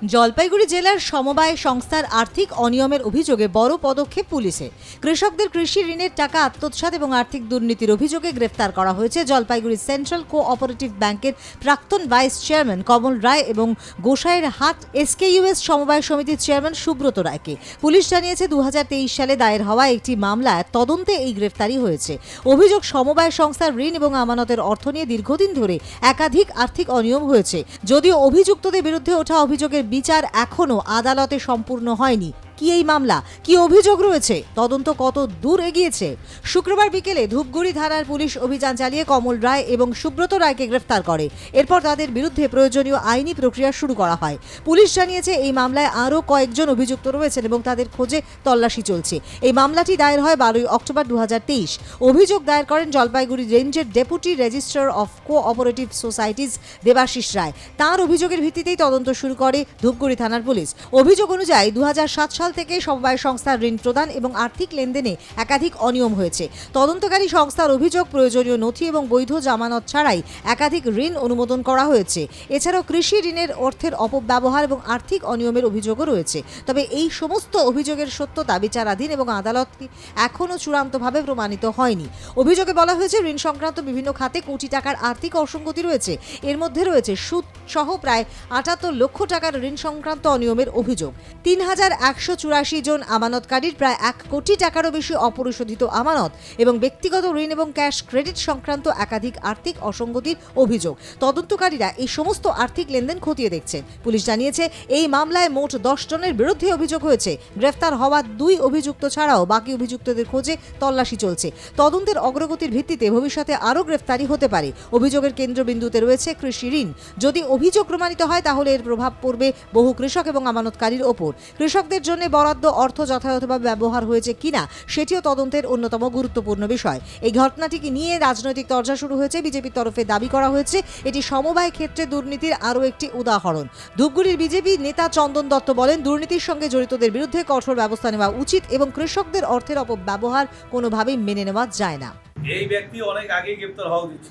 জলপাইগুড়ি জেলার সমবায় সংস্থার আর্থিক অনিয়মের অভিযোগে বড় পদক্ষেপ পুলিশে। কৃষকদের কৃষি ঋণের টাকা আত্মসাৎ এবং আর্থিক দুর্নীতির অভিযোগে গ্রেফতার করা হয়েছে জলপাইগুড়ি সেন্ট্রাল কোঅপারেটিভ ব্যাংকের প্রাক্তন ভাইস চেয়ারম্যান কমল রায় এবং গোসাইয়ের হাট এসকেইউএস সমবায় সমিতির চেয়ারম্যান সুব্রত রায়কে। পুলিশ জানিয়েছে 2023 সালে দায়ের হওয়া একটি মামলায় তদন্তে এই গ্রেফতারি হয়েছে। অভিযোগ, সমবায় সংস্থার ঋণ এবং আমানতের অর্থ নিয়ে দীর্ঘদিন ধরে একাধিক আর্থিক অনিয়ম হয়েছে। যদিও অভিযুক্তদের বিরুদ্ধে ওঠা অভিযোগের বিচার এখনো আদালতে সম্পূর্ণ হয়নি। কি এই মামলা, কি অভিযোগ রয়েছে, তদন্ত কত দূর এগিয়েছে? শুক্রবার বিকেলে ধূপগুড়ি থানার পুলিশ অভিযান চালিয়ে কমল রায় এবং সুব্রত রায়কে গ্রেফতার করে। এরপর তাদের বিরুদ্ধে প্রয়োজনীয় আইনি প্রক্রিয়া শুরু করা হয়। পুলিশ জানিয়েছে এই মামলায় আরও কয়েকজন অভিযুক্ত রয়েছেন এবং তাদের খোঁজে তল্লাশি চলছে। এই মামলাটি দায়ের হয় 12 অক্টোবর 2023। অভিযোগ দায়ের করেন জলপাইগুড়ি রেঞ্জের deputy registrar of cooperative societies Debashis Roy. তাঁর অভিযোগের ভিত্তিতেই তদন্ত শুরু করে ধূপগুড়ি থানার পুলিশ। অভিযোগ অনুযায়ী 2007 সাল থেকে সমবায় সংস্থার ঋণ প্রদান এবং আর্থিক লেনদেনে একাধিক অনিয়ম হয়েছে। তদন্তকারী সংস্থার অভিযোগ, প্রয়োজনীয় নথি এবং বৈধ জামানত ছাড়াই একাধিক ঋণ অনুমোদন করা হয়েছে। এছাড়াও কৃষি ঋণের অর্থের অপব্যবহার এবং আর্থিক অনিয়মের অভিযোগও রয়েছে। তবে এই সমস্ত অভিযোগের সত্যতা বিচারাধীন এবং আদালতে এখনও চূড়ান্তভাবে প্রমাণিত হয়নি। অভিযোগে বলা হয়েছে ঋণ সংক্রান্ত বিভিন্ন খাতে কোটি টাকার আর্থিক অসঙ্গতি রয়েছে। এর মধ্যে রয়েছে সুদ সহ প্রায় 78 লক্ষ টাকার ঋণ সংক্রান্ত অনিয়মের অভিযোগ। 3184 জন আমানতকারীর প্রায় 1 কোটি টাকারও বেশি অপরিশোধিত আমানত এবং ব্যক্তিগত ঋণ এবং ক্যাশ ক্রেডিট সংক্রান্ত একাধিক আর্থিক অসঙ্গতির অভিযোগ। তদন্তকারীরা এই সমস্ত আর্থিক লেনদেন খতিয়ে দেখছেন। পুলিশ জানিয়েছে এই মামলায় মোট 10 জনের বিরুদ্ধে অভিযোগ হয়েছে। গ্রেফতার হওয়া 2 অভিযুক্ত ছাড়াও বাকি অভিযুক্তদের খোঁজে তল্লাশি চলছে। তদন্তের অগ্রগতির ভিত্তিতে ভবিষ্যতে আরও গ্রেফতারি হতে পারে। অভিযোগের কেন্দ্রবিন্দুতে রয়েছে কৃষি ঋণ। যদি অভিযোগ প্রমাণিত হয় তাহলে এর প্রভাব পড়বে বহু কৃষক এবং আমানতকারীর ওপর। কৃষকদের জন্য বরাদ্দ অর্থ যথাযথভাবে ব্যবহার হয়েছে কিনা সেটিও তদন্তের অন্যতম গুরুত্বপূর্ণ বিষয়। এই ঘটনাটিকে নিয়ে রাজনৈতিক তরজা শুরু হয়েছে। বিজেপির তরফে দাবি করা হয়েছে এটি সমবায় ক্ষেত্রে দুর্নীতির আরও একটি উদাহরণ। ধূপগুড়ির বিজেপি নেতা চন্দন দত্ত বলেন, দুর্নীতির সঙ্গে জড়িতদের বিরুদ্ধে কঠোর ব্যবস্থা নেওয়া উচিত এবং কৃষকদের অর্থের অপব্যবহার কোনোভাবেই মেনে নেওয়া যায় না। এই ব্যক্তি অনেক আগেই গ্রেপ্তার হওয়া উচিত।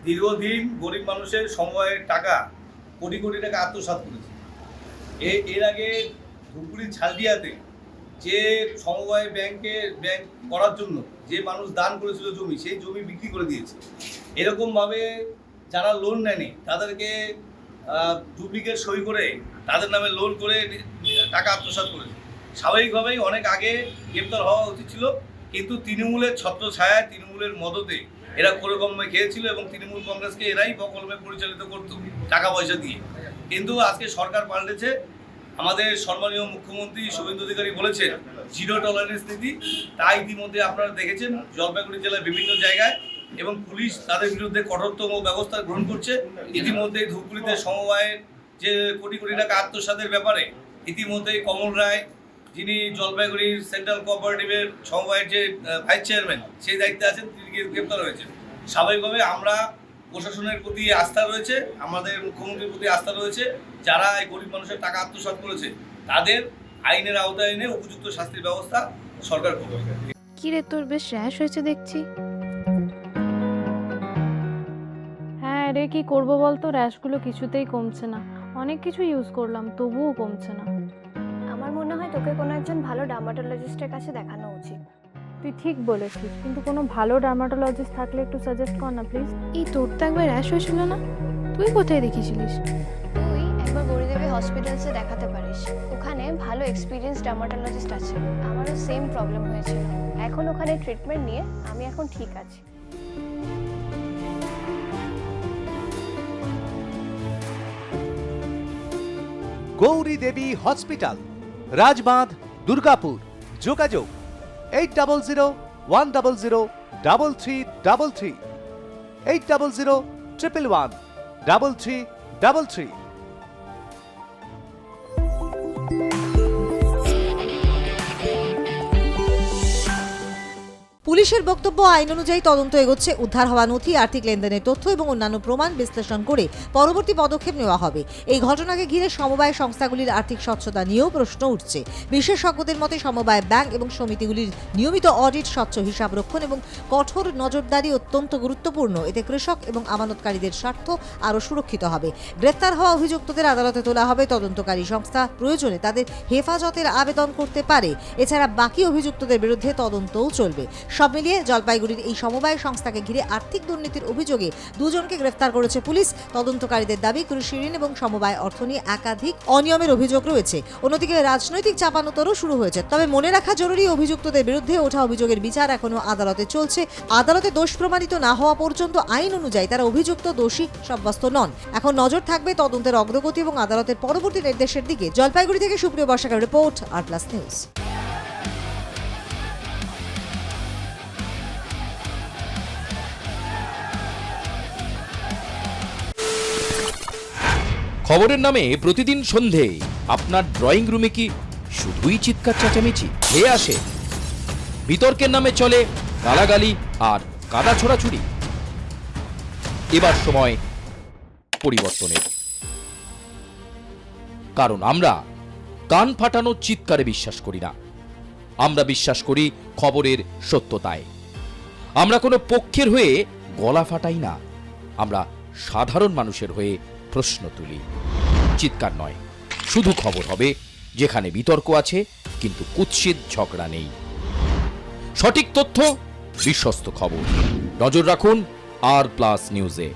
দীর্ঘদিন গরিব মানুষের সমবায়ের টাকা কোটি কোটি টাকা আত্মসাৎ করেছে। এর আগে ধূপগুড়ির ঝালদিয়াতে যে সমবায় ব্যাংক করার জন্য যে মানুষ দান করেছিল জমি, সেই জমি বিক্রি করে দিয়েছে। এরকমভাবে যারা লোন নেয়নি তাদেরকে ডুপ্লিকেট সই করে তাদের নামে লোন করে টাকা আত্মসাৎ করেছে। স্বাভাবিকভাবেই অনেক আগে গ্রেপ্তার হওয়া উচিত ছিল, কিন্তু তৃণমূলের ছত্রছায়ায়, তৃণমূলের মদতে এরা কোরকমে খেয়েছিল এবং তৃণমূল কংগ্রেসকে এরাই প্রকল্পে পরিচালিত করত টাকা পয়সা দিয়ে। কিন্তু আজকে সরকার পাল্টেছে। আমাদের সম্মানীয় মুখ্যমন্ত্রী শুভেন্দু অধিকারী বলেছেন জিরো টলারেন্স নীতি। তা ইতিমধ্যে আপনারা দেখেছেন জলপাইগুড়ি জেলার বিভিন্ন জায়গায়, এবং পুলিশ তাদের বিরুদ্ধে কঠোরতম ব্যবস্থা গ্রহণ করছে। ইতিমধ্যেই ধূপগুড়িতে সমবায়ের যে কোটি কোটি টাকা আত্মসাতের ব্যাপারে ইতিমধ্যেই কমল রায়, যিনি জলপাইগুড়ির সেন্ট্রাল কোঅপারেটিভের সমবায়ের যে ভাইস চেয়ারম্যান, সেই দায়িত্বে আছেন, তিনি গ্রেপ্তার হয়েছেন। স্বাভাবিকভাবে আমরা প্রশাসনের প্রতি আস্থা রয়েছে, আমাদের মুখ্যমন্ত্রীর প্রতি আস্থা রয়েছে। যারা এই গরিব মানুষের টাকা আত্মসাৎ করেছে তাদের আইনের আওতায় এনে উপযুক্ত শাস্তির ব্যবস্থা সরকার করবে। কি রে, তোর বেশ র্যাশ হয়েছে দেখছি। হ্যাঁ রে, কি করব বলতো, র্যাশগুলো কিছুতেই কমছে না। অনেক কিছু ইউজ করলাম তবুও কমছে না। আমার মনে হয় তোকে কোনো একজন ভালো ডার্মাটোলজিস্টের কাছে দেখানো উচিত। তুই ঠিক বলেছিস, কিন্তু কোনো ভালো ডার্মাটোলজিস্ট থাকলে একটু সাজেস্ট কর না প্লিজ। এই তোর তো একবার র্যাশ হয়েছিল না? তুই কোথায় দেখিয়েছিলিস? তুই একবার গৌরীদেবী হসপিটালসে দেখাতে পারিস। ওখানে ভালো এক্সপিরিয়েন্স ডার্মাটোলজিস্ট আছে। আমারও সেম প্রবলেম হয়েছিল। এখন ওখানে ট্রিটমেন্ট নিয়ে আমি এখন ঠিক আছি। গৌরী দেবী হসপিটাল, রাজবাঁধ, দুর্গাপুর। যোগাযোগ 8001003333, 8001113333। পুলিশের বক্তব্য, আইন অনুযায়ী তদন্ত এগোচ্ছে। উদ্ধার হওয়া নথি, আর্থিক লেনদেনের তথ্য এবং অন্যান্য প্রমাণ বিশ্লেষণ করে পরবর্তী পদক্ষেপ নেওয়া হবে। এই ঘটনাকে ঘিরে সমবায় সংস্থাগুলির আর্থিক স্বচ্ছতা নিয়েও প্রশ্ন উঠছে। বিশেষজ্ঞদের মতে সমবায় ব্যাংক এবং সমিতিগুলির নিয়মিত অডিট, স্বচ্ছ হিসাব রক্ষণ এবং কঠোর নজরদারি অত্যন্ত গুরুত্বপূর্ণ। এতে কৃষক এবং আমানতকারীদের স্বার্থ আরও সুরক্ষিত হবে। গ্রেফতার হওয়া অভিযুক্তদের আদালতে তোলা হবে। তদন্তকারী সংস্থা প্রয়োজনে তাদের হেফাজতের আবেদন করতে পারে। এছাড়া বাকি অভিযুক্তদের বিরুদ্ধে তদন্তও চলবে। সব মিলিয়ে জলপাইগুড়ির এই সমবায় সংস্থাকে ঘিরে আর্থিক দুর্নীতির অভিযোগে দুজনকে গ্রেফতার করেছে পুলিশ। তদন্তকারীদের দাবি, কৃষি ঋণ এবং সমবায় অর্থ নিয়ে একাধিক অনিয়মের অভিযোগ রয়েছে। অন্যদিকে রাজনৈতিক চাপানোতরও শুরু হয়েছে। তবে মনে রাখা জরুরি, অভিযুক্তদের বিরুদ্ধে ওঠা অভিযোগের বিচার এখনো আদালতে চলছে। আদালতে দোষ প্রমাণিত না হওয়া পর্যন্ত আইন অনুযায়ী তারা অভিযুক্ত, দোষী সাব্যস্ত নন। এখন নজর থাকবে তদন্তের অগ্রগতি এবং আদালতের পরবর্তী নির্দেশের দিকে। জলপাইগুড়ি থেকে সুপ্রিয় বর্ষাকার রিপোর্ট, আর+ নিউজ। খবরের নামে প্রতিদিন সন্ধে আপনার ড্রয়িং রুমে কি শুধুই চিৎকার চেঁচামেচি হয়ে আসে? বিতর্কের নামে চলে গালাগালি আর কাদা ছোড়াছুড়ি। এবার সময় পরিবর্তনের, কারণ আমরা কান ফাটানো চিৎকারে বিশ্বাস করি না। আমরা বিশ্বাস করি খবরের সত্যতায়। আমরা কোনো পক্ষের হয়ে গলা ফাটাই না, আমরা সাধারণ মানুষের হয়ে প্রশ্ন তুলি। চিৎকার নয়, শুধু খবর হবে যেখানে বিতর্ক আছে কিন্তু কুৎসিত ঝগড়া নেই। সঠিক তথ্য, বিশ্বস্ত খবর। নজর রাখুন আর+ নিউজে।